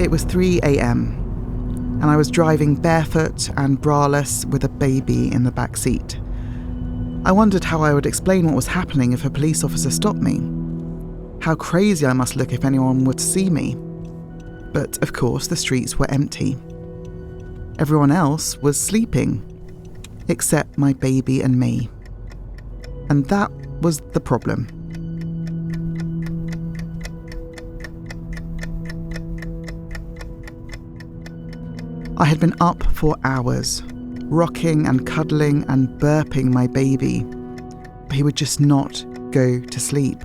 It was 3 a.m, and I was driving barefoot and braless with a baby in the back seat. I wondered how I would explain what was happening if a police officer stopped me. How crazy I must look if anyone would see me. But of course the streets were empty. Everyone else was sleeping, except my baby and me. And that was the problem. I had been up for hours, rocking and cuddling and burping my baby, but he would just not go to sleep.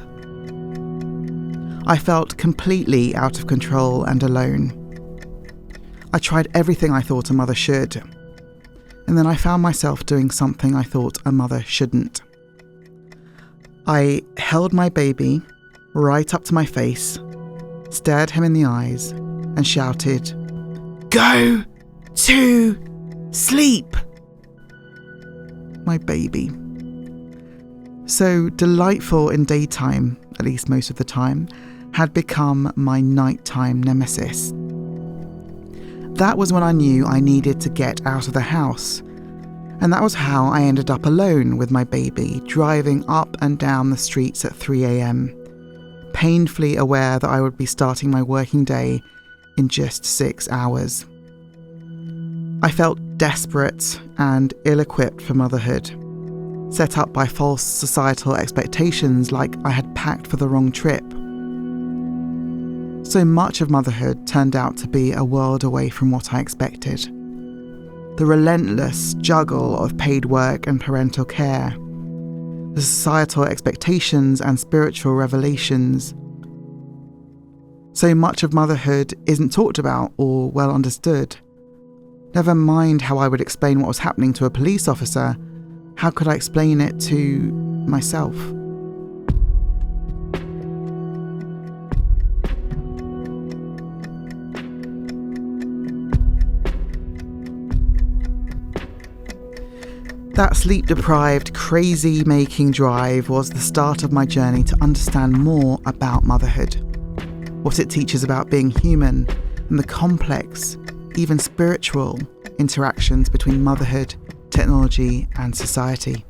I felt completely out of control and alone. I tried everything I thought a mother should, and then I found myself doing something I thought a mother shouldn't. I held my baby right up to my face, stared him in the eyes, and shouted, "Go to sleep!" My baby. So delightful in daytime, at least most of the time, had become my nighttime nemesis. That was when I knew I needed to get out of the house. And that was how I ended up alone with my baby, driving up and down the streets at 3 a.m, painfully aware that I would be starting my working day in just 6 hours. I felt desperate and ill-equipped for motherhood, set up by false societal expectations like I had packed for the wrong trip. So much of motherhood turned out to be a world away from what I expected. The relentless juggle of paid work and parental care, the societal expectations and spiritual revelations. So much of motherhood isn't talked about or well understood. Never mind how I would explain what was happening to a police officer, how could I explain it to myself? That sleep-deprived, crazy-making drive was the start of my journey to understand more about motherhood, what it teaches about being human, and the complex, even spiritual, interactions between motherhood, technology, and society.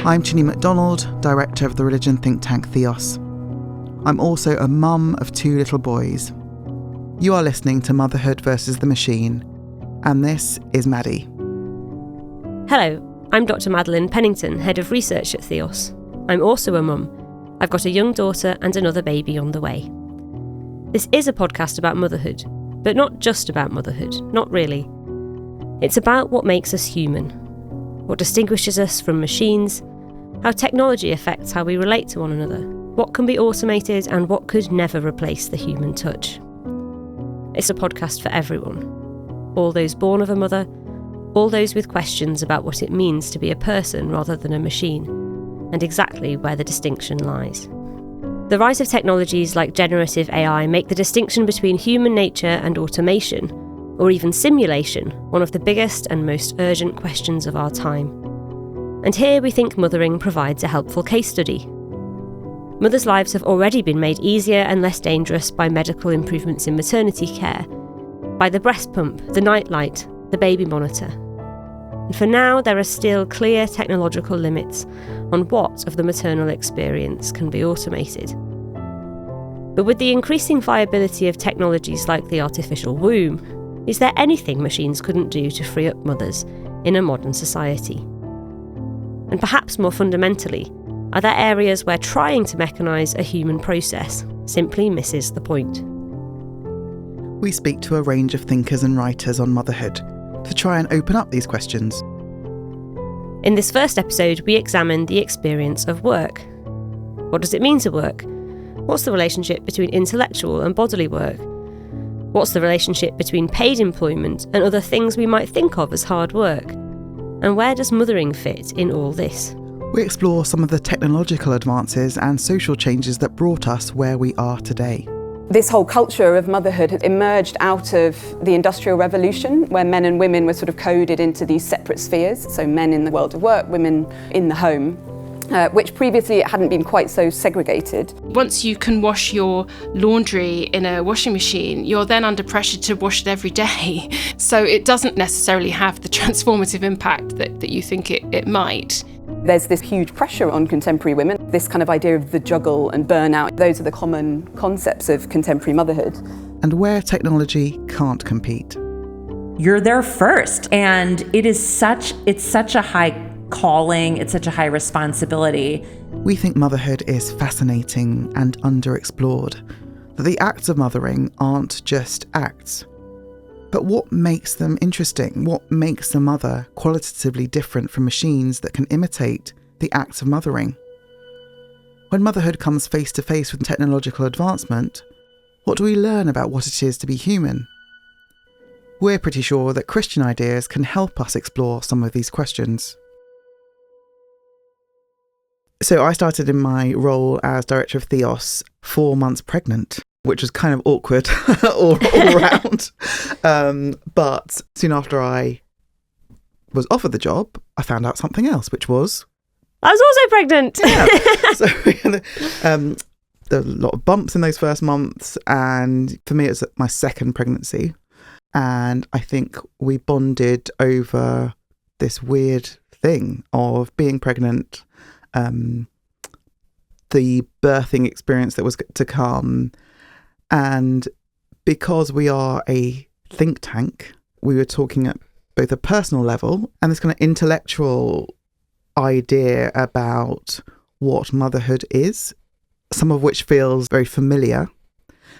I'm Chine MacDonald, director of the religion think tank Theos. I'm also a mum of 2 little boys. You are listening to Motherhood versus the Machine, and this is Maddy. Hello, I'm Dr. Madeline Pennington, Head of Research at Theos. I'm also a mum. I've got a young daughter and another baby on the way. This is a podcast about motherhood, but not just about motherhood, not really. It's about what makes us human, what distinguishes us from machines, how technology affects how we relate to one another, what can be automated and what could never replace the human touch. It's a podcast for everyone. All those born of a mother, all those with questions about what it means to be a person rather than a machine, and exactly where the distinction lies. The rise of technologies like generative AI make the distinction between human nature and automation, or even simulation, one of the biggest and most urgent questions of our time. And here we think mothering provides a helpful case study. Mothers' lives have already been made easier and less dangerous by medical improvements in maternity care, by the breast pump, the nightlight, the baby monitor. And for now, there are still clear technological limits on what of the maternal experience can be automated. But with the increasing viability of technologies like the artificial womb, is there anything machines couldn't do to free up mothers in a modern society? And perhaps more fundamentally, are there areas where trying to mechanise a human process simply misses the point? We speak to a range of thinkers and writers on motherhood to try and open up these questions. In this first episode, we examine the experience of work. What does it mean to work? What's the relationship between intellectual and bodily work? What's the relationship between paid employment and other things we might think of as hard work? And where does mothering fit in all this? We explore some of the technological advances and social changes that brought us where we are today. This whole culture of motherhood had emerged out of the Industrial Revolution, where men and women were sort of coded into these separate spheres. So men in the world of work, women in the home, which previously it hadn't been quite so segregated. Once you can wash your laundry in a washing machine, you're then under pressure to wash it every day. So it doesn't necessarily have the transformative impact that you think it might. There's this huge pressure on contemporary women, this kind of idea of the juggle and burnout. Those are the common concepts of contemporary motherhood. And where technology can't compete. You're there first, and it's such a high calling, it's such a high responsibility. We think motherhood is fascinating and underexplored, that the acts of mothering aren't just acts. But what makes them interesting? What makes the mother qualitatively different from machines that can imitate the acts of mothering? When motherhood comes face to face with technological advancement, what do we learn about what it is to be human? We're pretty sure that Christian ideas can help us explore some of these questions. So I started in my role as director of Theos 4 months pregnant, which was kind of awkward all around. But soon after I was offered the job, I found out something else, which was... I was also pregnant! Yeah. So there were a lot of bumps in those first months, and for me it was my second pregnancy. And I think we bonded over this weird thing of being pregnant, the birthing experience that was to come. And because we are a think tank, we were talking at both a personal level and this kind of intellectual idea about what motherhood is, some of which feels very familiar.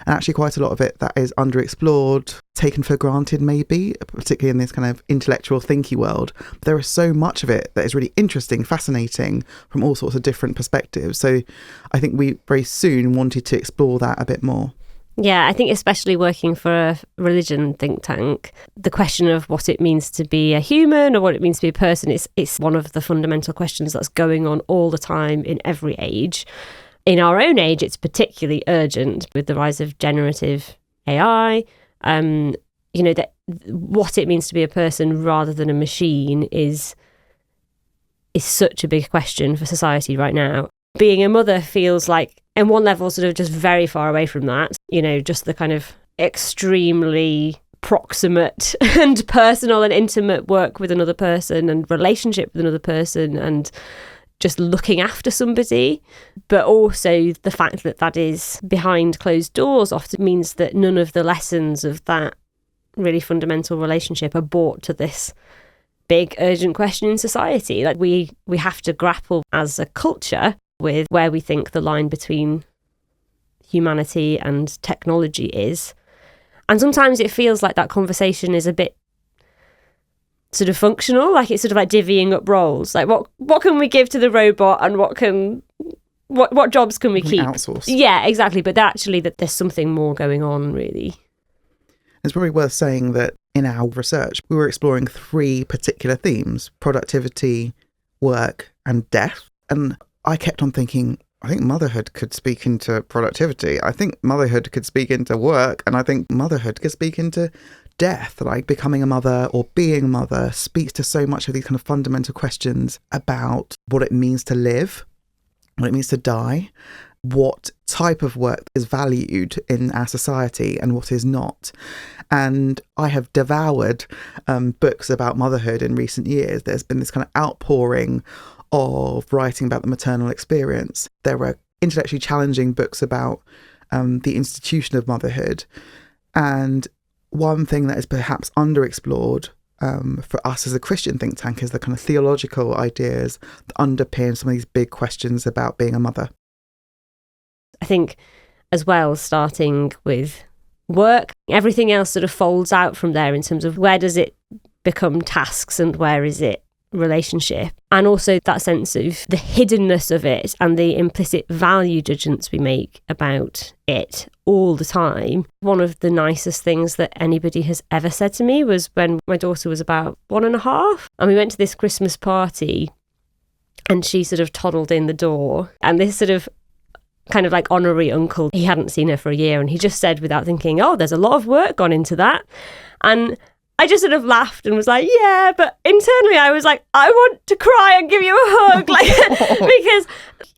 And actually quite a lot of it that is underexplored, taken for granted maybe, particularly in this kind of intellectual thinky world. But there is so much of it that is really interesting, fascinating from all sorts of different perspectives. So I think we very soon wanted to explore that a bit more. Yeah, I think especially working for a religion think tank, the question of what it means to be a human or what it means to be a person, it's one of the fundamental questions that's going on all the time in every age. In our own age, it's particularly urgent with the rise of generative AI. That what it means to be a person rather than a machine is such a big question for society right now. Being a mother feels like, on one level, sort of just very far away from that. Just the kind of extremely proximate and personal and intimate work with another person and relationship with another person and just looking after somebody, but also the fact that is behind closed doors often means that none of the lessons of that really fundamental relationship are brought to this big urgent question in society. Like we have to grapple as a culture with where we think the line between humanity and technology is. And sometimes it feels like that conversation is a bit sort of functional, like it's sort of like divvying up roles. Like what can we give to the robot and what jobs can we keep? Outsource. Yeah, exactly. But actually that there's something more going on, really. It's probably worth saying that in our research, we were exploring 3 particular themes: productivity, work, and death. And I kept on thinking, I think motherhood could speak into productivity. I think motherhood could speak into work. And I think motherhood could speak into death. Like becoming a mother or being a mother speaks to so much of these kind of fundamental questions about what it means to live, what it means to die, what type of work is valued in our society and what is not. And I have devoured books about motherhood in recent years. There's been this kind of outpouring of writing about the maternal experience. There were intellectually challenging books about the institution of motherhood. And one thing that is perhaps underexplored for us as a Christian think tank is the kind of theological ideas that underpin some of these big questions about being a mother. I think as well, starting with work, everything else sort of folds out from there in terms of where does it become tasks and where is it relationship, and also that sense of the hiddenness of it and the implicit value judgments we make about it all the time. One of the nicest things that anybody has ever said to me was when my daughter was about 1.5, and we went to this Christmas party, and she sort of toddled in the door, and this sort of kind of like honorary uncle, he hadn't seen her for a year, and he just said without thinking, oh, there's a lot of work gone into that. And I just sort of laughed and was like, yeah, but internally I was like, I want to cry and give you a hug. Like, because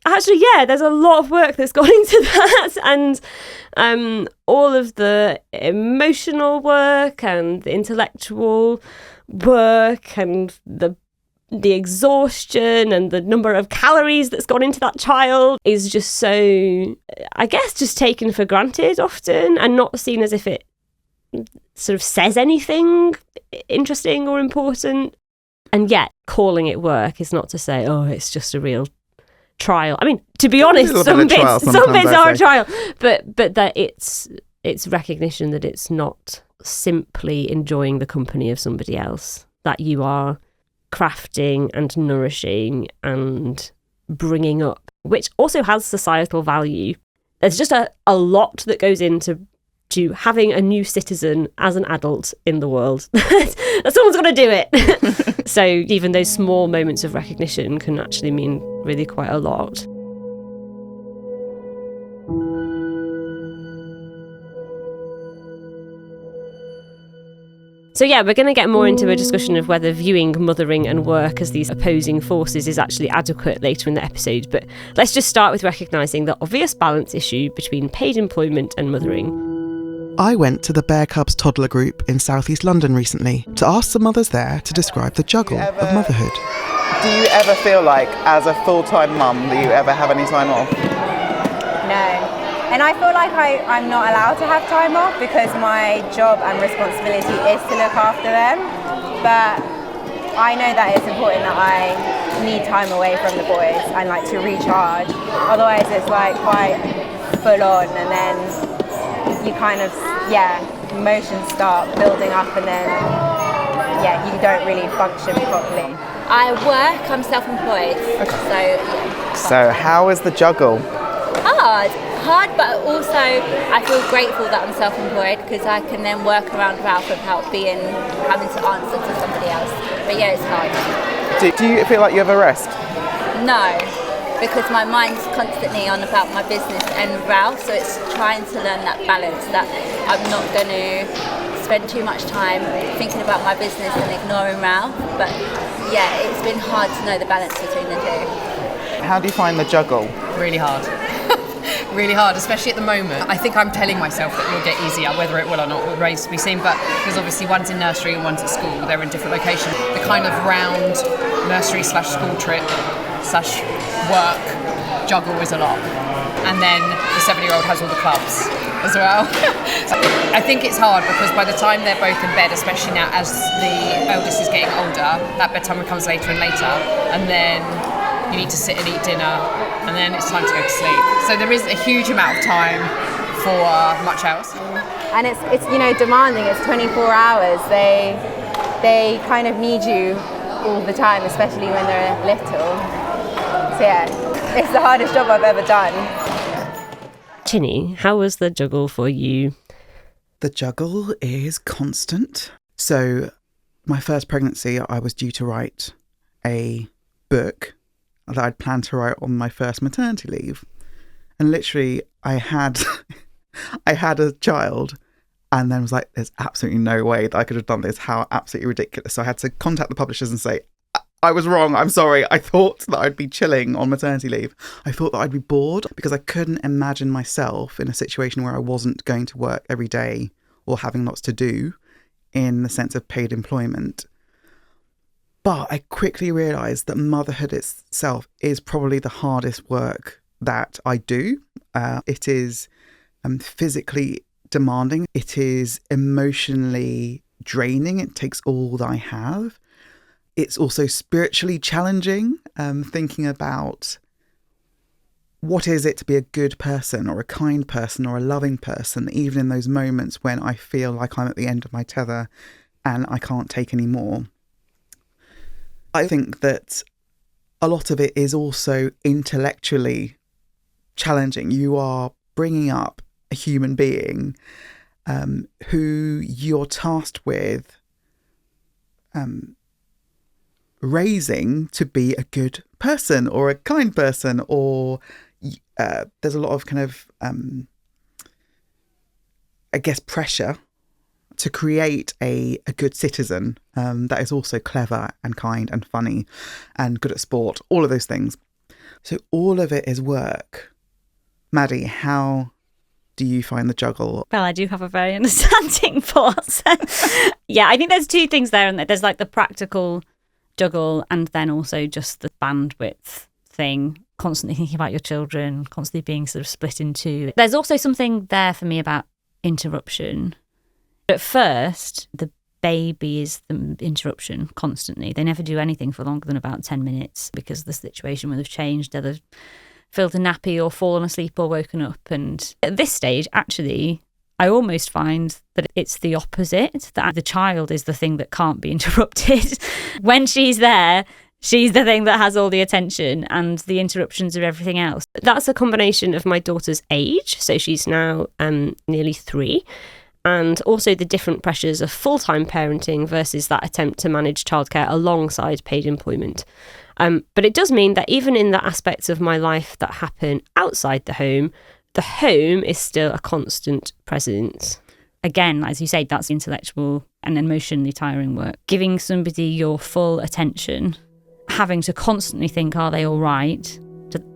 actually, yeah, there's a lot of work that's gone into that. And all of the emotional work and the intellectual work and the exhaustion and the number of calories that's gone into that child is just so, I guess, just taken for granted often and not seen as if it sort of says anything interesting or important. And yet calling it work is not to say, oh, it's just a real trial. I mean, to be honest, some bits are a trial, but that it's recognition that it's not simply enjoying the company of somebody else, that you are crafting and nourishing and bringing up, which also has societal value. There's just a lot that goes into having a new citizen as an adult in the world. Someone's got to do it. So even those small moments of recognition can actually mean really quite a lot. So yeah, we're going to get more into a discussion of whether viewing mothering and work as these opposing forces is actually adequate later in the episode. But let's just start with recognising the obvious balance issue between paid employment and mothering. I went to the Bear Cubs toddler group in South East London recently to ask some mothers there to describe the juggle of motherhood. Do you ever feel like, as a full-time mum, that you ever have any time off? No. And I feel like I'm not allowed to have time off because my job and responsibility is to look after them. But I know that it's important that I need time away from the boys and like to recharge. Otherwise it's like quite full on, and then you kind of, emotions start building up, and then, you don't really function properly. I work, I'm self-employed, So how is the juggle? Hard, but also I feel grateful that I'm self-employed because I can then work around Ralph without having to answer to somebody else. But yeah, it's hard. Do you feel like you have a rest? No, because my mind's constantly on about my business and Ralph, so it's trying to learn that balance, that I'm not going to spend too much time thinking about my business and ignoring Ralph. But yeah, it's been hard to know the balance between the two. How do you find the juggle? Really hard. Really hard, especially at the moment. I think I'm telling myself that it will get easier, whether it will or not remains to be seen, but because obviously one's in nursery and one's at school, they're in different locations. The kind of round nursery/school trip / work juggle is a lot. And then the 7-year-old has all the clubs as well. So I think it's hard because by the time they're both in bed, especially now as the eldest is getting older, that bedtime becomes later and later, and then you need to sit and eat dinner, and then it's time to go to sleep. So there is a huge amount of time for much else. And it's demanding. It's 24 hours. They kind of need you all the time, especially when they're little. So yeah, it's the hardest job I've ever done. Chine, how was the juggle for you? The juggle is constant. So my first pregnancy, I was due to write a book that I'd planned to write on my first maternity leave. And literally I had a child and then was like, there's absolutely no way that I could have done this. How absolutely ridiculous. So I had to contact the publishers and say, I was wrong. I'm sorry. I thought that I'd be chilling on maternity leave. I thought that I'd be bored because I couldn't imagine myself in a situation where I wasn't going to work every day or having lots to do in the sense of paid employment. But I quickly realised that motherhood itself is probably the hardest work that I do. It is physically demanding. It is emotionally draining. It takes all that I have. It's also spiritually challenging, thinking about what is it to be a good person or a kind person or a loving person, even in those moments when I feel like I'm at the end of my tether and I can't take any more. I think that a lot of it is also intellectually challenging. You are bringing up a human being who you're tasked with raising to be a good person or a kind person, or there's a lot of kind of, I guess, pressure to create a good citizen that is also clever and kind and funny and good at sport, all of those things. So all of it is work. Maddy, how do you find the juggle? Well, I do have a very understanding pause. Yeah, I think there's two things there. And there's like the practical juggle and then also just the bandwidth thing, constantly thinking about your children, constantly being sort of split in two. There's also something there for me about interruption. At first, the baby is the interruption constantly. They never do anything for longer than about 10 minutes because the situation will have changed. They'll have filled a nappy or fallen asleep or woken up. And at this stage, actually, I almost find that it's the opposite, that the child is the thing that can't be interrupted. When she's there, she's the thing that has all the attention and the interruptions of everything else. That's a combination of my daughter's age, so she's now nearly 3, and also the different pressures of full-time parenting versus that attempt to manage childcare alongside paid employment. But it does mean that even in the aspects of my life that happen outside the home is still a constant presence. Again, as you say, that's intellectual and emotionally tiring work. Giving somebody your full attention, having to constantly think, are they all right?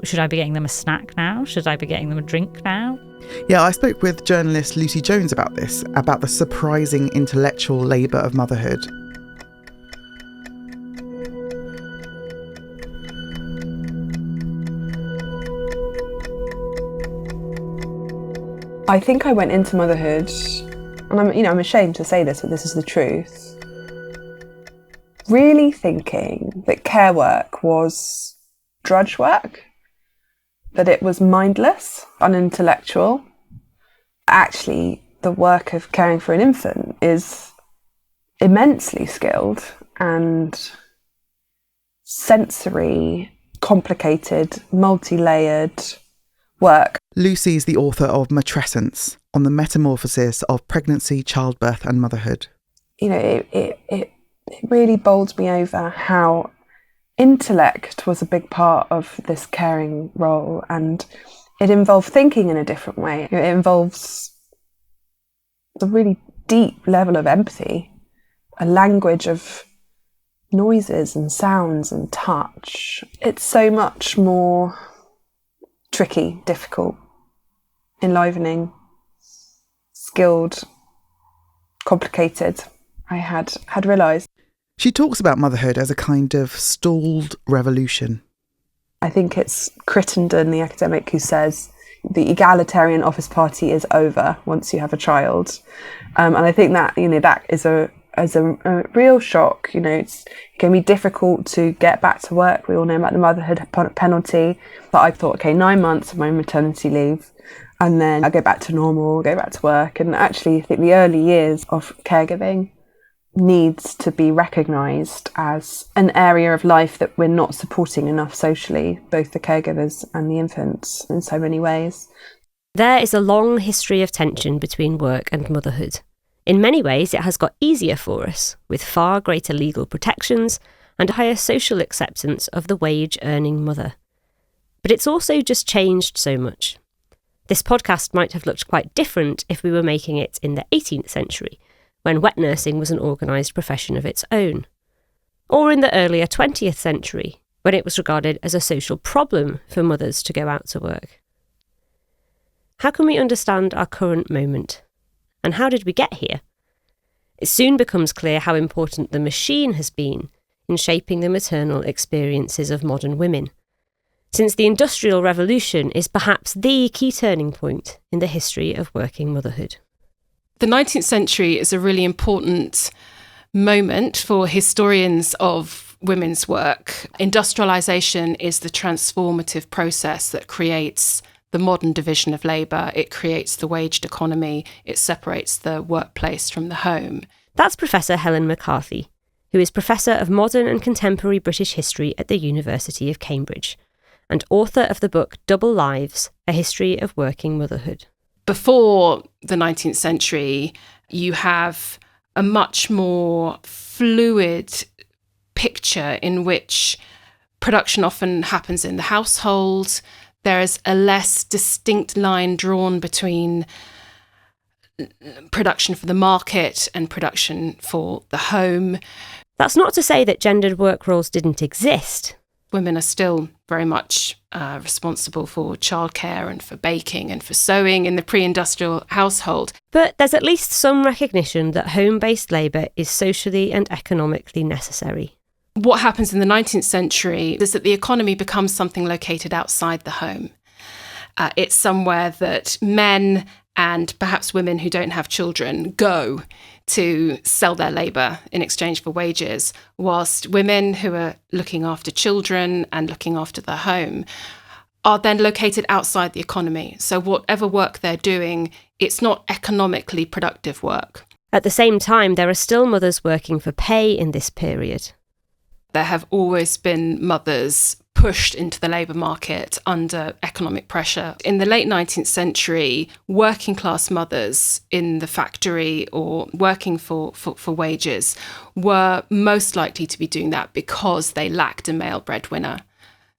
Should I be getting them a snack now? Should I be getting them a drink now? Yeah, I spoke with journalist Lucy Jones about this, about the surprising intellectual labour of motherhood. I think I went into motherhood, and I'm ashamed to say this, but this is the truth, really thinking that care work was drudge work, that it was mindless, unintellectual. Actually, the work of caring for an infant is immensely skilled and sensory, complicated, multi-layered work. Lucy is the author of Matrescence, on the metamorphosis of pregnancy, childbirth and motherhood. It really bowled me over how intellect was a big part of this caring role, and it involved thinking in a different way. It involves a really deep level of empathy, a language of noises and sounds and touch. It's so much more tricky, difficult, enlivening, skilled, complicated, I had realised. She talks about motherhood as a kind of stalled revolution. I think it's Crittenden, the academic, who says the egalitarian office party is over once you have a child. And I think that, that is a real shock. It can be difficult to get back to work. We all know about the motherhood penalty. But I thought, 9 months of my maternity leave, and then I go back to normal, go back to work. And actually, I think the early years of caregiving needs to be recognised as an area of life that we're not supporting enough socially, both the caregivers and the infants, in so many ways. There is a long history of tension between work and motherhood. In many ways, it has got easier for us, with far greater legal protections and a higher social acceptance of the wage-earning mother. But it's also just changed so much. This podcast might have looked quite different if we were making it in the 18th century, when wet nursing was an organised profession of its own. Or in the earlier 20th century, when it was regarded as a social problem for mothers to go out to work. How can we understand our current moment? And how did we get here? It soon becomes clear how important the machine has been in shaping the maternal experiences of modern women, since the Industrial Revolution is perhaps the key turning point in the history of working motherhood. The 19th century is a really important moment for historians of women's work. Industrialisation is the transformative process that creates the modern division of labour. It creates the waged economy. It separates the workplace from the home. That's Professor Helen McCarthy, who is Professor of Modern and Contemporary British History at the University of Cambridge, and author of the book Double Lives, A History of Working Motherhood. Before the 19th century, you have a much more fluid picture in which production often happens in the household. There is a less distinct line drawn between production for the market and production for the home. That's not to say that gendered work roles didn't exist. Women are still very much responsible for childcare and for baking and for sewing in the pre-industrial household. But there's at least some recognition that home-based labour is socially and economically necessary. What happens in the 19th century is that the economy becomes something located outside the home. It's somewhere that men and perhaps women who don't have children go to sell their labour in exchange for wages, whilst women who are looking after children and looking after the home are then located outside the economy. So whatever work they're doing, it's not economically productive work. At the same time, there are still mothers working for pay in this period. There have always been mothers pushed into the labour market under economic pressure. In the late 19th century, working class mothers in the factory or working for wages were most likely to be doing that because they lacked a male breadwinner.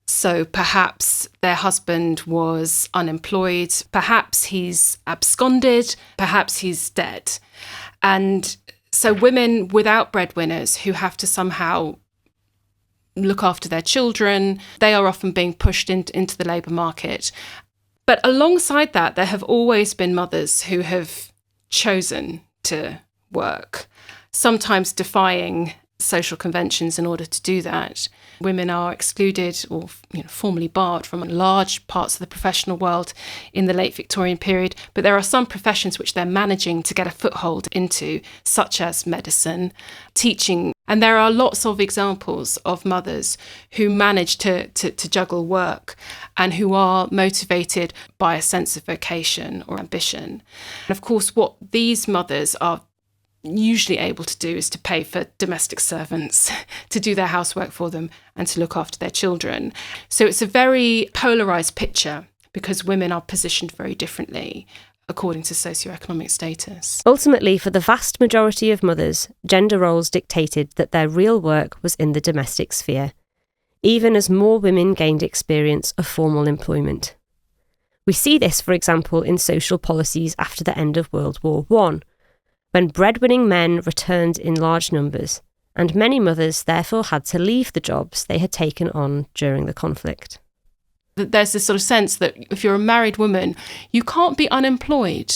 So perhaps their husband was unemployed, perhaps he's absconded, perhaps he's dead. And so women without breadwinners who have to somehow look after their children, they are often being pushed into the labour market. But alongside that, there have always been mothers who have chosen to work, sometimes defying social conventions in order to do that. Women are excluded or formally barred from large parts of the professional world in the late Victorian period, but there are some professions which they're managing to get a foothold into, such as medicine, teaching. And there are lots of examples of mothers who manage to juggle work and who are motivated by a sense of vocation or ambition. And of course, what these mothers are usually able to do is to pay for domestic servants to do their housework for them and to look after their children. So it's a very polarised picture because women are positioned very differently according to socioeconomic status. Ultimately, for the vast majority of mothers, gender roles dictated that their real work was in the domestic sphere, even as more women gained experience of formal employment. We see this, for example, in social policies after the end of World War I, when breadwinning men returned in large numbers, and many mothers therefore had to leave the jobs they had taken on during the conflict. There's this sort of sense that if you're a married woman, you can't be unemployed,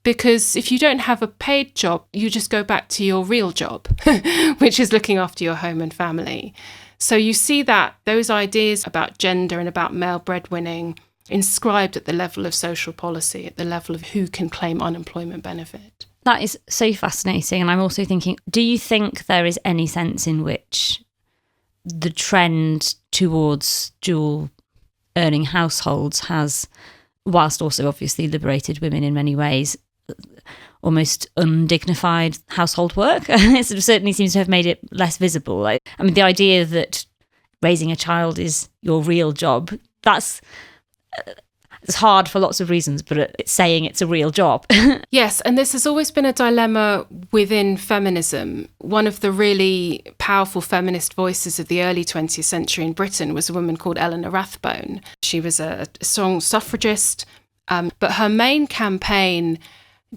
because if you don't have a paid job, you just go back to your real job, which is looking after your home and family. So you see that those ideas about gender and about male breadwinning inscribed at the level of social policy, at the level of who can claim unemployment benefit. That is so fascinating. And I'm also thinking, do you think there is any sense in which the trend towards dual earning households has, whilst also obviously liberated women in many ways, almost undignified household work? It sort of certainly seems to have made it less visible. The idea that raising a child is your real job, it's hard for lots of reasons, but it's saying it's a real job. Yes, and this has always been a dilemma within feminism. One of the really powerful feminist voices of the early 20th century in Britain was a woman called Eleanor Rathbone. She was a strong suffragist, but her main campaign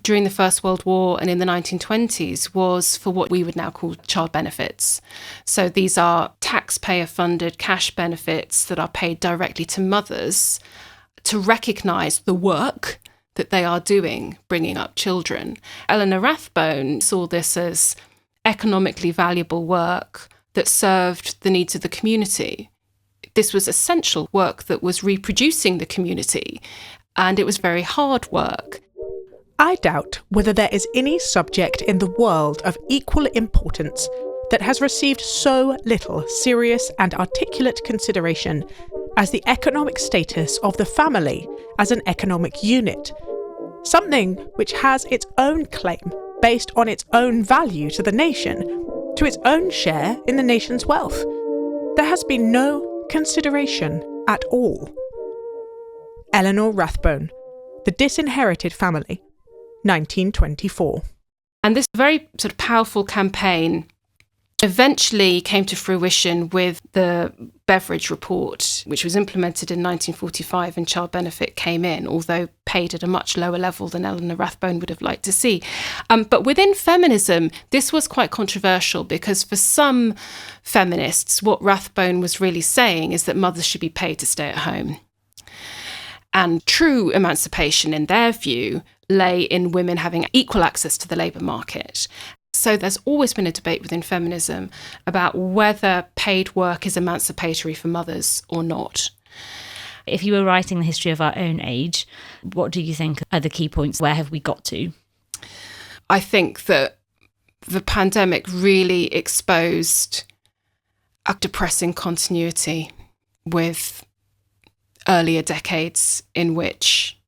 during the First World War and in the 1920s was for what we would now call child benefits. So these are taxpayer-funded cash benefits that are paid directly to mothers to recognise the work that they are doing bringing up children. Eleanor Rathbone saw this as economically valuable work that served the needs of the community. This was essential work that was reproducing the community, and it was very hard work. I doubt whether there is any subject in the world of equal importance that has received so little serious and articulate consideration as the economic status of the family as an economic unit, something which has its own claim based on its own value to the nation, to its own share in the nation's wealth. There has been no consideration at all. Eleanor Rathbone, The Disinherited Family, 1924. And this very sort of powerful campaign eventually came to fruition with the Beveridge Report, which was implemented in 1945, and child benefit came in, although paid at a much lower level than Eleanor Rathbone would have liked to see. But within feminism, this was quite controversial because for some feminists, what Rathbone was really saying is that mothers should be paid to stay at home. And true emancipation, in their view, lay in women having equal access to the labour market. So there's always been a debate within feminism about whether paid work is emancipatory for mothers or not. If you were writing the history of our own age, what do you think are the key points? Where have we got to? I think that the pandemic really exposed a depressing continuity with earlier decades in which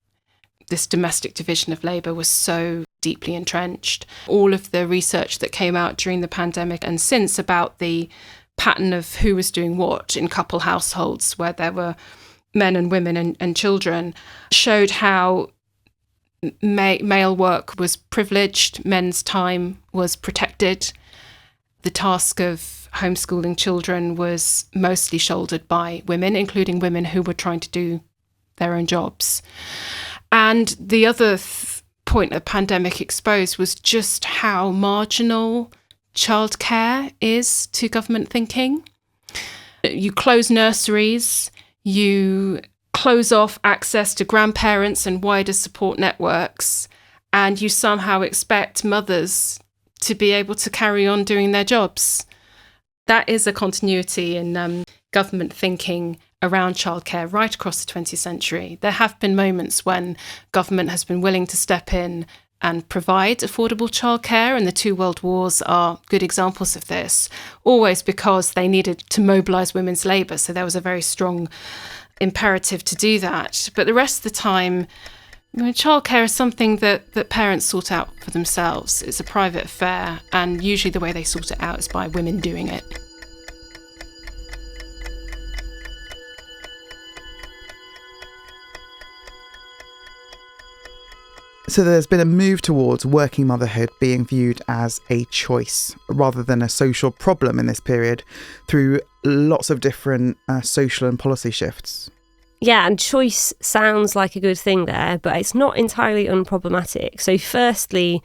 this domestic division of labour was so deeply entrenched. All of the research that came out during the pandemic and since about the pattern of who was doing what in couple households where there were men and women and children showed how male work was privileged, men's time was protected. The task of homeschooling children was mostly shouldered by women, including women who were trying to do their own jobs. And the other point the pandemic exposed was just how marginal childcare is to government thinking. You close nurseries, you close off access to grandparents and wider support networks, and you somehow expect mothers to be able to carry on doing their jobs. That is a continuity in government thinking around childcare right across the 20th century. There have been moments when government has been willing to step in and provide affordable childcare, and the two world wars are good examples of this, always because they needed to mobilise women's labour, so there was a very strong imperative to do that. But the rest of the time, childcare is something that parents sort out for themselves. It's a private affair, and usually the way they sort it out is by women doing it. So there's been a move towards working motherhood being viewed as a choice rather than a social problem in this period through lots of different social and policy shifts. Yeah, and choice sounds like a good thing there, but it's not entirely unproblematic. So firstly,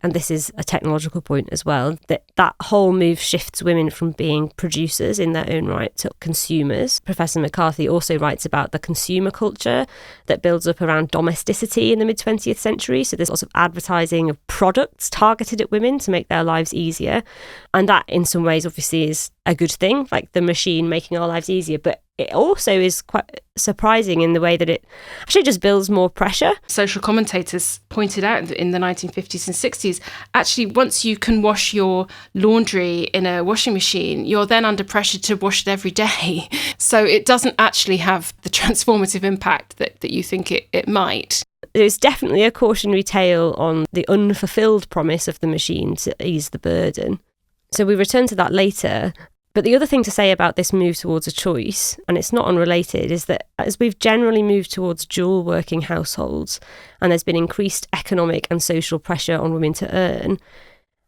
and this is a technological point as well, that whole move shifts women from being producers in their own right to consumers. Professor McCarthy also writes about the consumer culture that builds up around domesticity in the mid-20th century. So there's lots of advertising of products targeted at women to make their lives easier. And that in some ways obviously is a good thing, like the machine making our lives easier. But it also is quite surprising in the way that it actually just builds more pressure. Social commentators pointed out that in the 1950s and 60s, actually, once you can wash your laundry in a washing machine, you're then under pressure to wash it every day. So it doesn't actually have the transformative impact that you think it might. There's definitely a cautionary tale on the unfulfilled promise of the machine to ease the burden. So we return to that later. But the other thing to say about this move towards a choice, and it's not unrelated, is that as we've generally moved towards dual working households and there's been increased economic and social pressure on women to earn,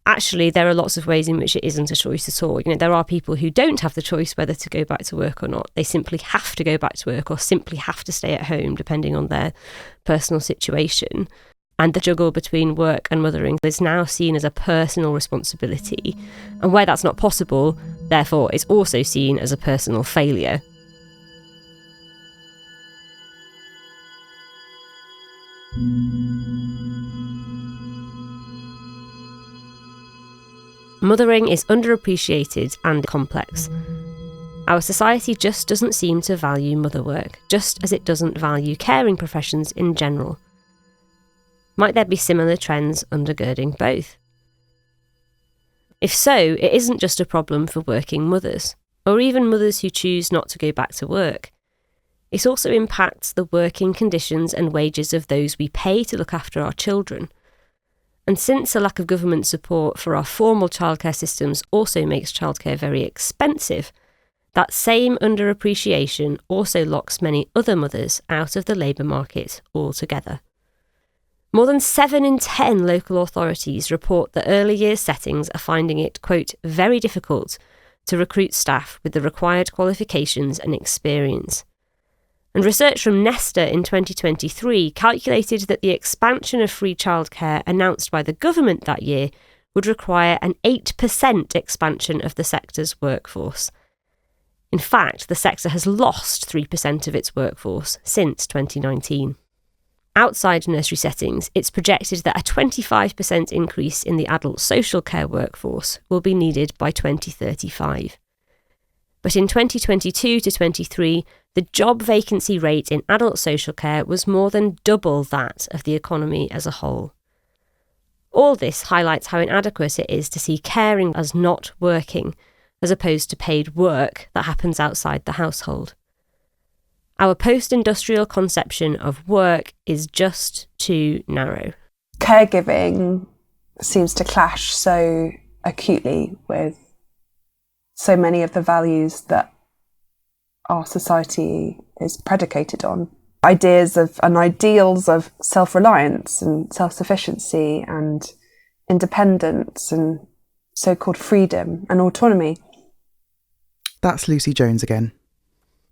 actually there are lots of ways in which it isn't a choice at all. There are people who don't have the choice whether to go back to work or not. They simply have to go back to work or simply have to stay at home, depending on their personal situation. And the juggle between work and mothering is now seen as a personal responsibility. And where that's not possible, therefore, it's also seen as a personal failure. Mothering is underappreciated and complex. Our society just doesn't seem to value mother work, just as it doesn't value caring professions in general. Might there be similar trends undergirding both? If so, it isn't just a problem for working mothers, or even mothers who choose not to go back to work. It also impacts the working conditions and wages of those we pay to look after our children. And since a lack of government support for our formal childcare systems also makes childcare very expensive, that same underappreciation also locks many other mothers out of the labour market altogether. More than 7 in 10 local authorities report that early years settings are finding it, quote, very difficult to recruit staff with the required qualifications and experience. And research from Nesta in 2023 calculated that the expansion of free childcare announced by the government that year would require an 8% expansion of the sector's workforce. In fact, the sector has lost 3% of its workforce since 2019. Outside nursery settings, it's projected that a 25% increase in the adult social care workforce will be needed by 2035. But in 2022 to 23, the job vacancy rate in adult social care was more than double that of the economy as a whole. All this highlights how inadequate it is to see caring as not working, as opposed to paid work that happens outside the household. Our post-industrial conception of work is just too narrow. Caregiving seems to clash so acutely with so many of the values that our society is predicated on. Ideas of and ideals of self-reliance and self-sufficiency and independence and so-called freedom and autonomy. That's Lucy Jones again.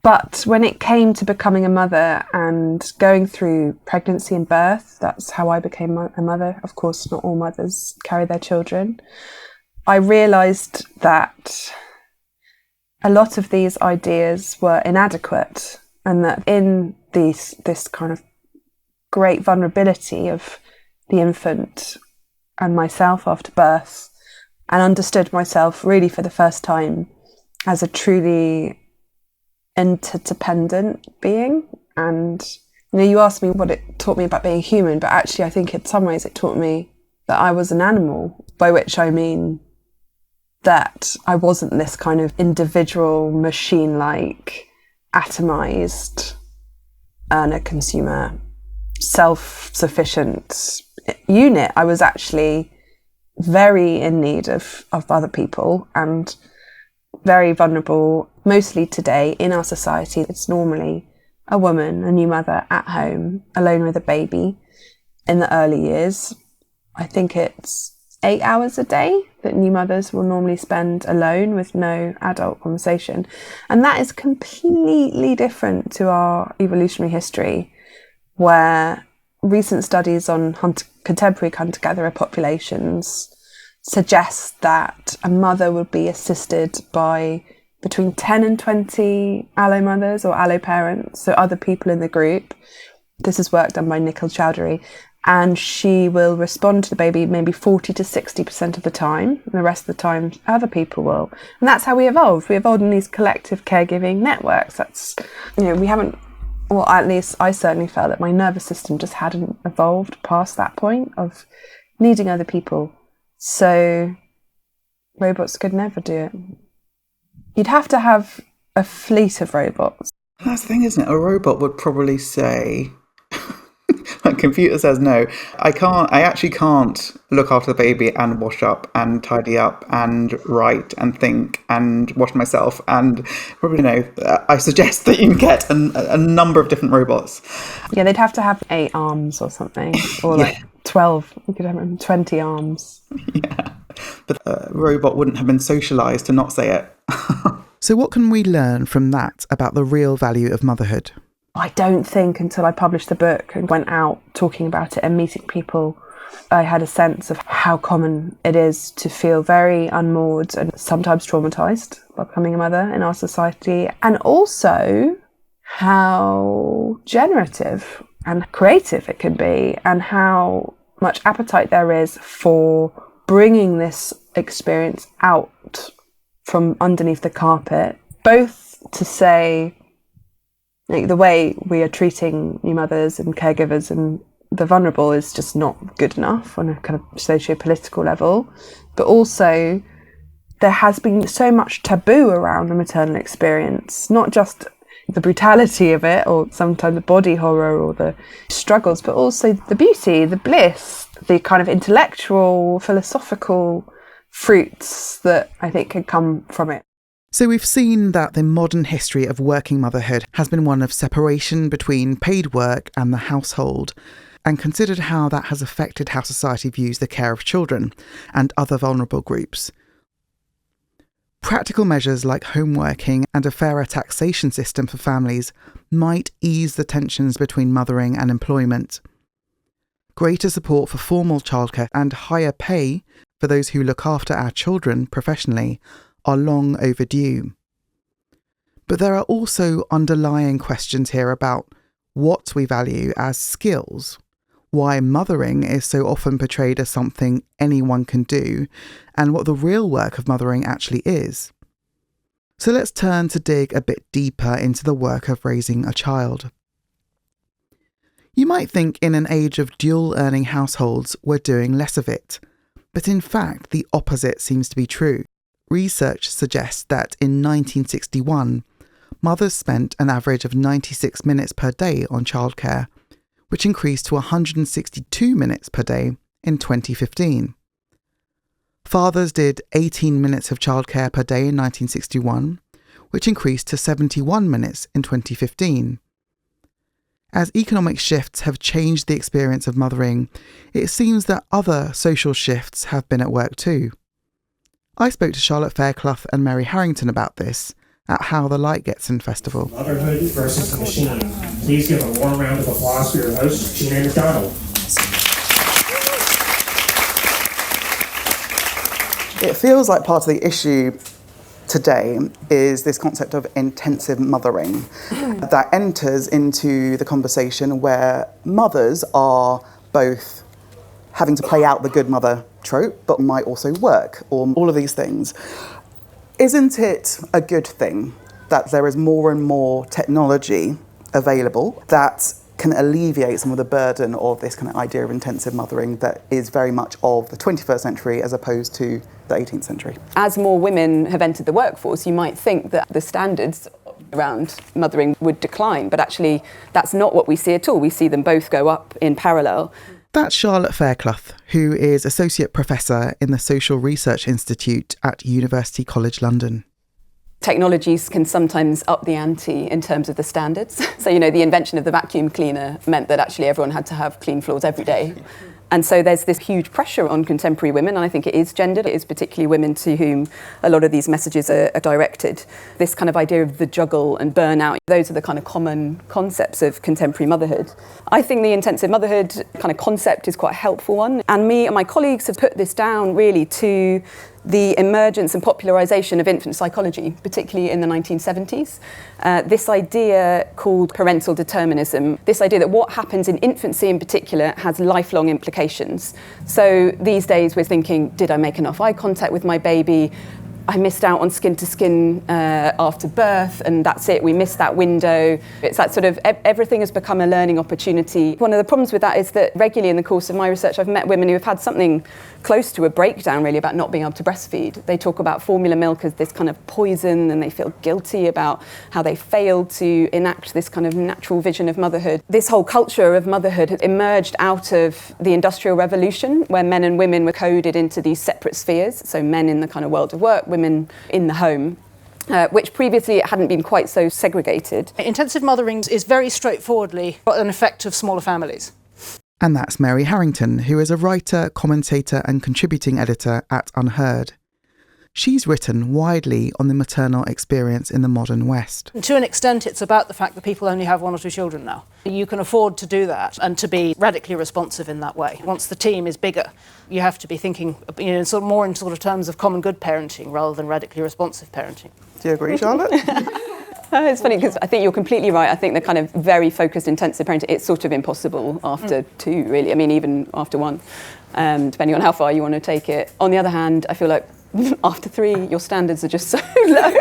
But when it came to becoming a mother and going through pregnancy and birth, that's how I became a mother. Of course, not all mothers carry their children. I realised that a lot of these ideas were inadequate, and that in this kind of great vulnerability of the infant and myself after birth, and understood myself really for the first time as a truly interdependent being. And you asked me what it taught me about being human, but actually I think in some ways it taught me that I was an animal, by which I mean that I wasn't this kind of individual, machine-like, atomized, earner, consumer, self-sufficient unit. I was actually very in need of other people and very vulnerable. Mostly today in our society, it's normally a woman, a new mother at home, alone with a baby in the early years. I think it's 8 hours a day that new mothers will normally spend alone with no adult conversation. And that is completely different to our evolutionary history, where recent studies on contemporary hunter-gatherer populations suggest that a mother would be assisted by between 10 and 20 allo mothers or allo parents, so other people in the group. This is work done by Nikhil Chowdhury. And she will respond to the baby maybe 40 to 60% of the time, and the rest of the time other people will. And that's how we evolved. We evolved in these collective caregiving networks. That's, we haven't, well, at least I certainly felt that my nervous system just hadn't evolved past that point of needing other people. So robots could never do it. You'd have to have a fleet of robots. That's the thing, isn't it? A robot would probably say, a computer says no, I actually can't look after the baby and wash up and tidy up and write and think and wash myself. And probably, I suggest that you can get a number of different robots. Yeah, they'd have to have 8 arms or something, or like 12. You could have 20 arms. Yeah, but a robot wouldn't have been socialised to not say it. So what can we learn from that about the real value of motherhood? I don't think until I published the book and went out talking about it and meeting people, I had a sense of how common it is to feel very unmoored and sometimes traumatised by becoming a mother in our society, and also how generative and creative it can be, and how much appetite there is for bringing this experience out from underneath the carpet, both to say, the way we are treating new mothers and caregivers and the vulnerable is just not good enough on a kind of socio-political level, but also there has been so much taboo around the maternal experience, not just the brutality of it or sometimes the body horror or the struggles, but also the beauty, the bliss, the kind of intellectual, philosophical fruits that I think can come from it. So we've seen that the modern history of working motherhood has been one of separation between paid work and the household, and considered how that has affected how society views the care of children and other vulnerable groups. Practical measures like home working and a fairer taxation system for families might ease the tensions between mothering and employment. Greater support for formal childcare and higher pay for those who look after our children professionally are long overdue. But there are also underlying questions here about what we value as skills, why mothering is so often portrayed as something anyone can do, and what the real work of mothering actually is. So let's turn to dig a bit deeper into the work of raising a child. You might think in an age of dual-earning households we're doing less of it, but in fact the opposite seems to be true. Research suggests that in 1961, mothers spent an average of 96 minutes per day on childcare, which increased to 162 minutes per day in 2015. Fathers did 18 minutes of childcare per day in 1961, which increased to 71 minutes in 2015. As economic shifts have changed the experience of mothering, it seems that other social shifts have been at work too. I spoke to Charlotte Fairclough and Mary Harrington about this at How the Light Gets In Festival. Motherhood versus the machine. Please give a warm round of applause for your host, Chine and Maddy. It feels like part of the issue today is this concept of intensive mothering that enters into the conversation where mothers are both having to play out the good mother trope, but might also work, or all of these things. Isn't it a good thing that there is more and more technology available that can alleviate some of the burden of this kind of idea of intensive mothering that is very much of the 21st century as opposed to the 18th century? As more women have entered the workforce, you might think that the standards around mothering would decline, but actually that's not what we see at all. We see them both go up in parallel. That's Charlotte Fairclough, who is Associate Professor in the Social Research Institute at University College London. Technologies can sometimes up the ante in terms of the standards. So, the invention of the vacuum cleaner meant that actually everyone had to have clean floors every day. And so there's this huge pressure on contemporary women, and I think it is gendered. It is particularly women to whom a lot of these messages are directed. This kind of idea of the juggle and burnout, those are the kind of common concepts of contemporary motherhood. I think the intensive motherhood kind of concept is quite a helpful one. And me and my colleagues have put this down really to the emergence and popularisation of infant psychology, particularly in the 1970s. This idea called parental determinism, this idea that what happens in infancy in particular has lifelong implications. So these days we're thinking, did I make enough eye contact with my baby? I missed out on skin-to-skin after birth, and that's it, we missed that window. It's that sort of, everything has become a learning opportunity. One of the problems with that is that regularly in the course of my research, I've met women who have had something close to a breakdown really about not being able to breastfeed. They talk about formula milk as this kind of poison, and they feel guilty about how they failed to enact this kind of natural vision of motherhood. This whole culture of motherhood has emerged out of the Industrial Revolution, where men and women were coded into these separate spheres. So men in the kind of world of work, women in the home, which previously it hadn't been quite so segregated. Intensive mothering is very straightforwardly an effect of smaller families. And that's Mary Harrington, who is a writer, commentator and contributing editor at Unheard. She's written widely on the maternal experience in the modern West. And to an extent, it's about the fact that people only have 1 or 2 children now. You can afford to do that and to be radically responsive in that way. Once the team is bigger, you have to be thinking more in terms of common good parenting rather than radically responsive parenting. Do you agree, Charlotte? It's funny because I think you're completely right. I think the kind of very focused intensive parenting, it's sort of impossible after 2, really. I mean, even after 1, depending on how far you want to take it. On the other hand, I feel like after 3, your standards are just so low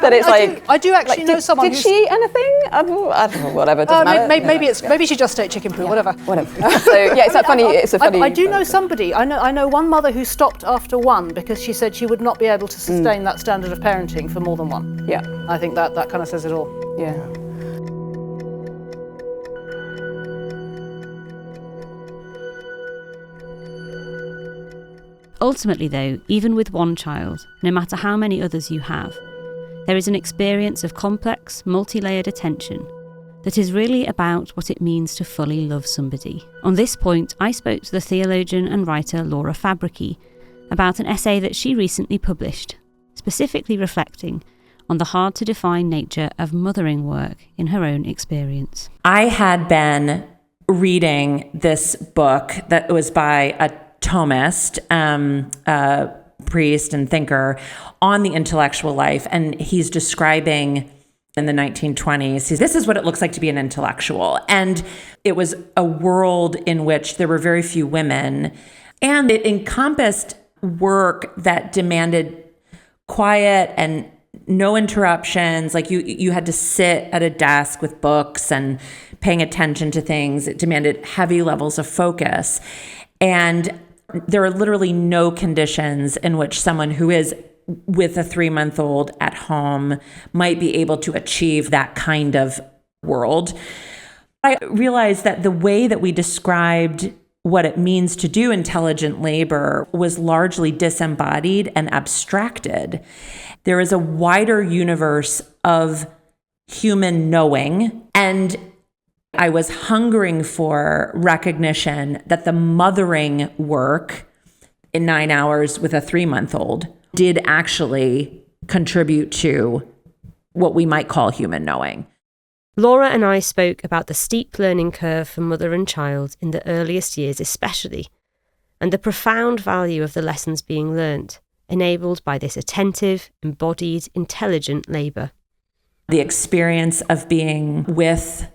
that it's I do actually know someone. Did she eat anything? I don't know, whatever. Doesn't matter. Maybe she just ate chicken poo. Whatever. So yeah, it's funny. It's a funny. I do know somebody. I know one mother who stopped after 1 because she said she would not be able to sustain that standard of parenting for more than 1. Yeah, I think that kind of says it all. Yeah. Ultimately, though, even with one child, no matter how many others you have, there is an experience of complex, multi-layered attention that is really about what it means to fully love somebody. On this point, I spoke to the theologian and writer Laura Fabrici about an essay that she recently published, specifically reflecting on the hard-to-define nature of mothering work in her own experience. I had been reading this book that was by a Thomist, a priest and thinker, on the intellectual life, and he's describing in the 1920s, this is what it looks like to be an intellectual. And it was a world in which there were very few women, and it encompassed work that demanded quiet and no interruptions. Like you had to sit at a desk with books and paying attention to things. It demanded heavy levels of focus. And there are literally no conditions in which someone who is with a 3-month-old at home might be able to achieve that kind of world. I realized that the way that we described what it means to do intelligent labor was largely disembodied and abstracted. There is a wider universe of human knowing, and I was hungering for recognition that the mothering work in 9 hours with a 3-month-old did actually contribute to what we might call human knowing. Laura and I spoke about the steep learning curve for mother and child in the earliest years especially, and the profound value of the lessons being learnt, enabled by this attentive, embodied, intelligent labour. The experience of being with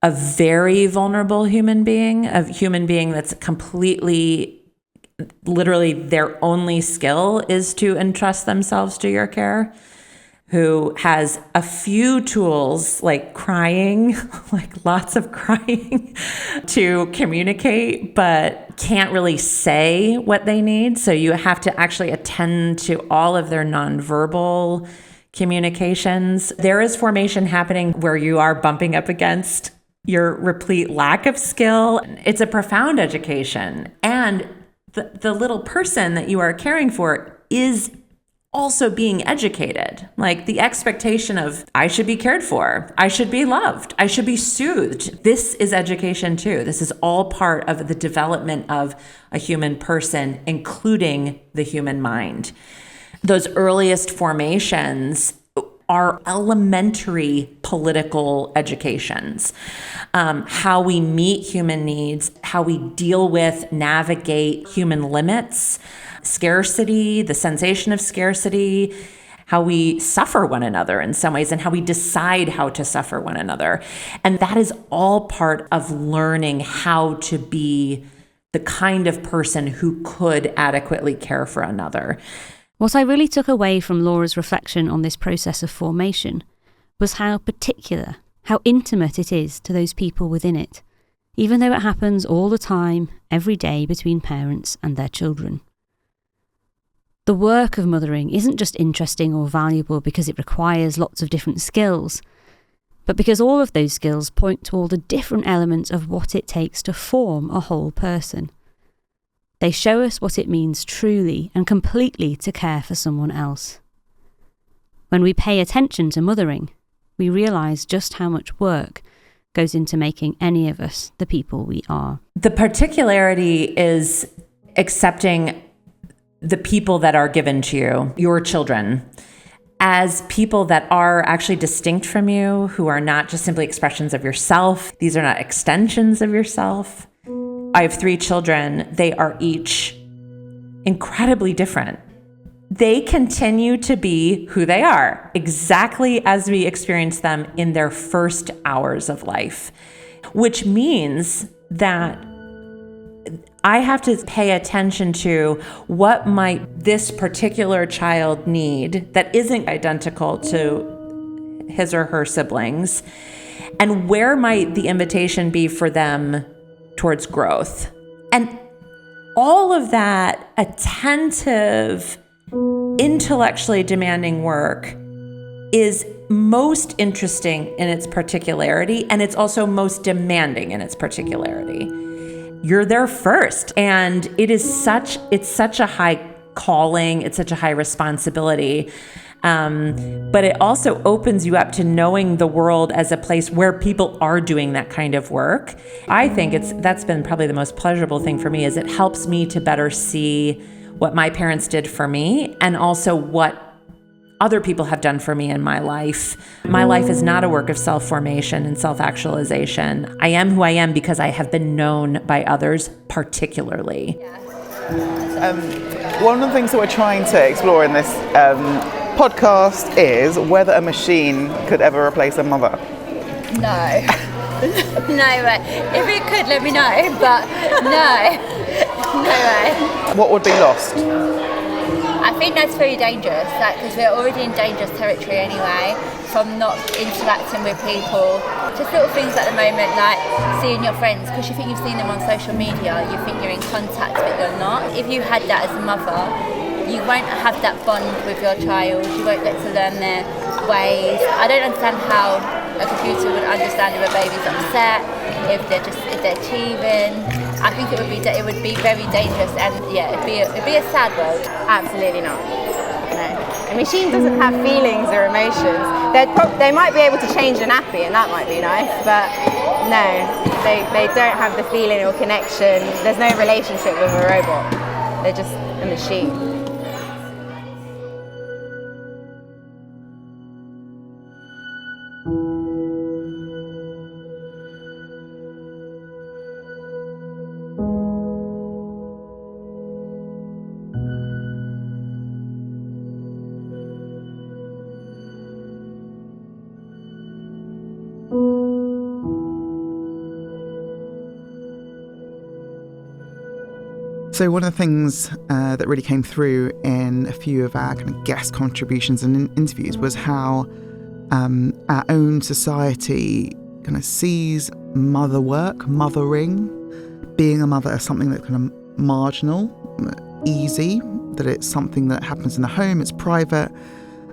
a very vulnerable human being, a human being that's completely, literally their only skill is to entrust themselves to your care, who has a few tools like crying, like lots of crying to communicate, but can't really say what they need. So you have to actually attend to all of their nonverbal communications. There is formation happening where you are bumping up against your replete lack of skill. It's a profound education. And the little person that you are caring for is also being educated. Like the expectation of, I should be cared for, I should be loved, I should be soothed. This is education too. This is all part of the development of a human person, including the human mind. Those earliest formations are elementary political educations. How we meet human needs, how we deal with, navigate human limits, scarcity, the sensation of scarcity, how we suffer one another in some ways, and how we decide how to suffer one another. And that is all part of learning how to be the kind of person who could adequately care for another. What I really took away from Laura's reflection on this process of formation was how particular, how intimate it is to those people within it, even though it happens all the time, every day between parents and their children. The work of mothering isn't just interesting or valuable because it requires lots of different skills, but because all of those skills point to all the different elements of what it takes to form a whole person. They show us what it means truly and completely to care for someone else. When we pay attention to mothering, we realise just how much work goes into making any of us the people we are. The particularity is accepting the people that are given to you, your children, as people that are actually distinct from you, who are not just simply expressions of yourself. These are not extensions of yourself. I have 3 children. They are each incredibly different. They continue to be who they are, exactly as we experience them in their first hours of life, which means that I have to pay attention to what might this particular child need that isn't identical to his or her siblings, and where might the invitation be for them towards growth. And all of that attentive, intellectually demanding work is most interesting in its particularity, and it's also most demanding in its particularity. you're there first. And it's such a high calling, it's such a high responsibility. But it also opens you up to knowing the world as a place where people are doing that kind of work. I think that's been probably the most pleasurable thing for me, is it helps me to better see what my parents did for me and also what other people have done for me in my life. My life is not a work of self-formation and self-actualization. I am who I am because I have been known by others particularly. One of the things that we're trying to explore in this podcast is whether a machine could ever replace a mother. No. No way. If it could, let me know, but no. No way. What would be lost? I think that's very dangerous, because we're already in dangerous territory anyway, from not interacting with people. Just little things at the moment, like seeing your friends, because you think you've seen them on social media, you think you're in contact, but you're not. If you had that as a mother, you won't have that bond with your child, you won't get to learn their ways. I don't understand how a computer would understand if a baby's upset, if they're achieving. I think it would be very dangerous, and yeah, it'd be a sad world. Absolutely not. No. A machine doesn't have feelings or emotions. They might be able to change a nappy, and that might be nice, but no, they don't have the feeling or connection. There's no relationship with a robot. They're just a machine. So one of the things that really came through in a few of our kind of guest contributions and interviews was how our own society kind of sees mother work, mothering, being a mother as something that's kind of marginal, easy, that it's something that happens in the home, it's private.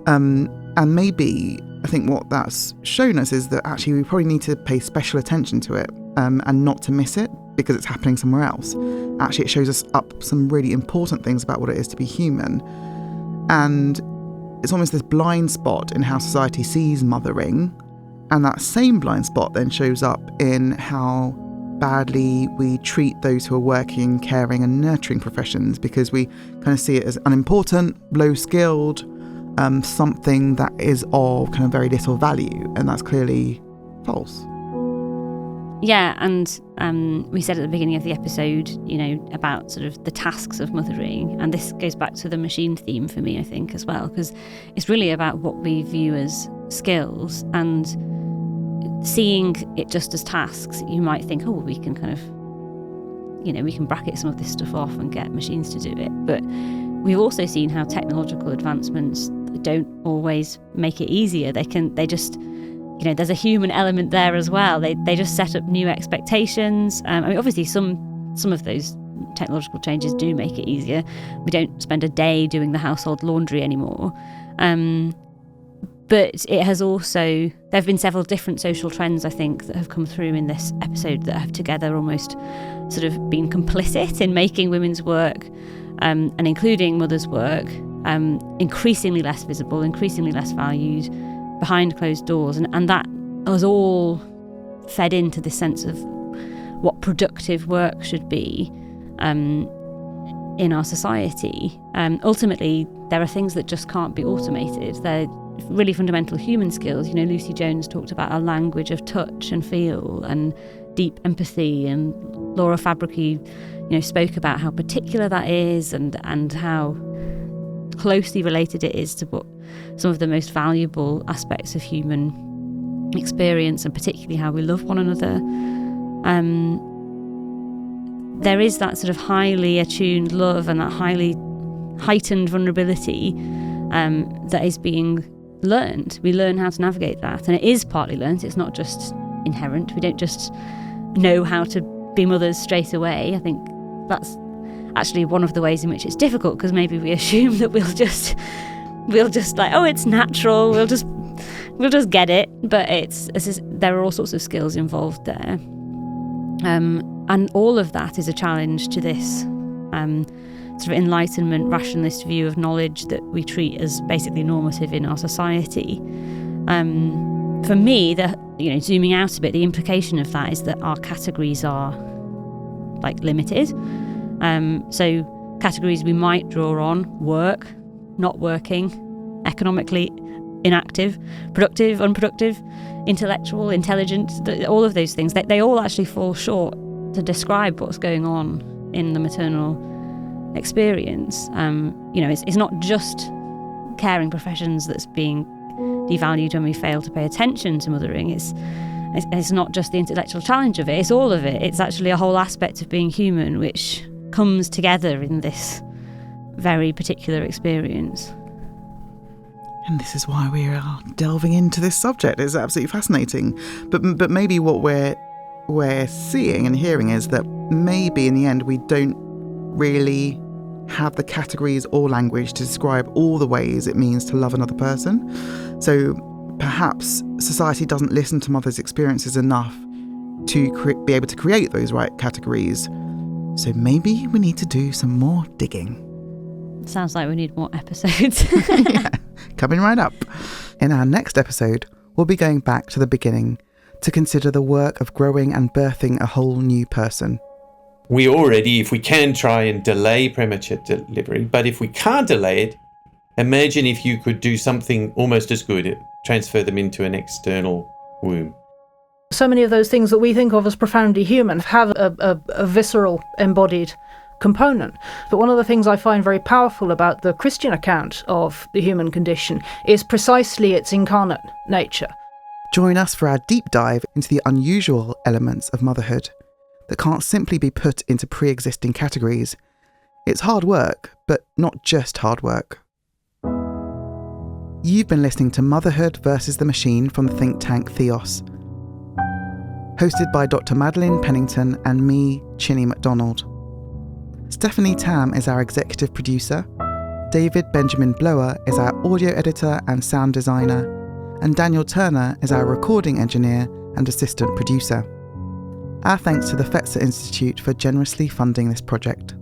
And maybe I think what that's shown us is that actually we probably need to pay special attention to it and not to miss it because it's happening somewhere else. Actually, it shows us up some really important things about what it is to be human. And it's almost this blind spot in how society sees mothering. And that same blind spot then shows up in how badly we treat those who are working, caring and nurturing professions, because we kind of see it as unimportant, low-skilled, something that is of kind of very little value. And that's clearly false. Yeah, and we said at the beginning of the episode, about sort of the tasks of mothering, and this goes back to the machine theme for me, I think, as well, because it's really about what we view as skills, and seeing it just as tasks. You might think, we can kind of, we can bracket some of this stuff off and get machines to do it, but we've also seen how technological advancements don't always make it easier. They just there's a human element there as well. They just set up new expectations. Obviously some of those technological changes do make it easier. We don't spend a day doing the household laundry anymore. But it has also, there have been several different social trends, I think, that have come through in this episode that have together almost sort of been complicit in making women's work, and including mothers' work, increasingly less visible, increasingly less valued, behind closed doors, and that was all fed into this sense of what productive work should be in our society. Ultimately, there are things that just can't be automated. They're really fundamental human skills. Lucy Jones talked about a language of touch and feel and deep empathy, and Laura Fabrici, spoke about how particular that is and how closely related it is to what some of the most valuable aspects of human experience, and particularly how we love one another. There is that sort of highly attuned love and that highly heightened vulnerability that is being learned. We learn how to navigate that, and it is partly learned. It's not just inherent. We don't just know how to be mothers straight away. I think that's actually one of the ways in which it's difficult, because maybe we assume that we'll just like, it's natural, we'll just get it, but there are all sorts of skills involved there. And all of that is a challenge to this sort of Enlightenment, rationalist view of knowledge that we treat as basically normative in our society. For me, zooming out a bit, the implication of that is that our categories are limited. So categories we might draw on: work, not working, economically inactive, productive, unproductive, intellectual, intelligent, all of those things, they all actually fall short to describe what's going on in the maternal experience. It's not just caring professions that's being devalued when we fail to pay attention to mothering. It's not just the intellectual challenge of it, it's all of it. It's actually a whole aspect of being human which comes together in this very particular experience. And this is why we are delving into this subject. It's absolutely fascinating. But maybe what we're seeing and hearing is that maybe in the end we don't really have the categories or language to describe all the ways it means to love another person. So perhaps society doesn't listen to mothers' experiences enough to be able to create those right categories. So maybe we need to do some more digging. Sounds like we need more episodes. Yeah, coming right up. In our next episode, we'll be going back to the beginning to consider the work of growing and birthing a whole new person. We already, if we can, try and delay premature delivery, but if we can't delay it, imagine if you could do something almost as good, transfer them into an external womb. So many of those things that we think of as profoundly human have a visceral, embodied component. But one of the things I find very powerful about the Christian account of the human condition is precisely its incarnate nature. Join us for our deep dive into the unusual elements of motherhood that can't simply be put into pre-existing categories. It's hard work, but not just hard work. You've been listening to Motherhood versus the Machine from the think tank Theos. Hosted by Dr. Madeline Pennington and me, Chine MacDonald. Stephanie Tam is our executive producer, David Benjamin Blower is our audio editor and sound designer, and Daniel Turner is our recording engineer and assistant producer. Our thanks to the Fetzer Institute for generously funding this project.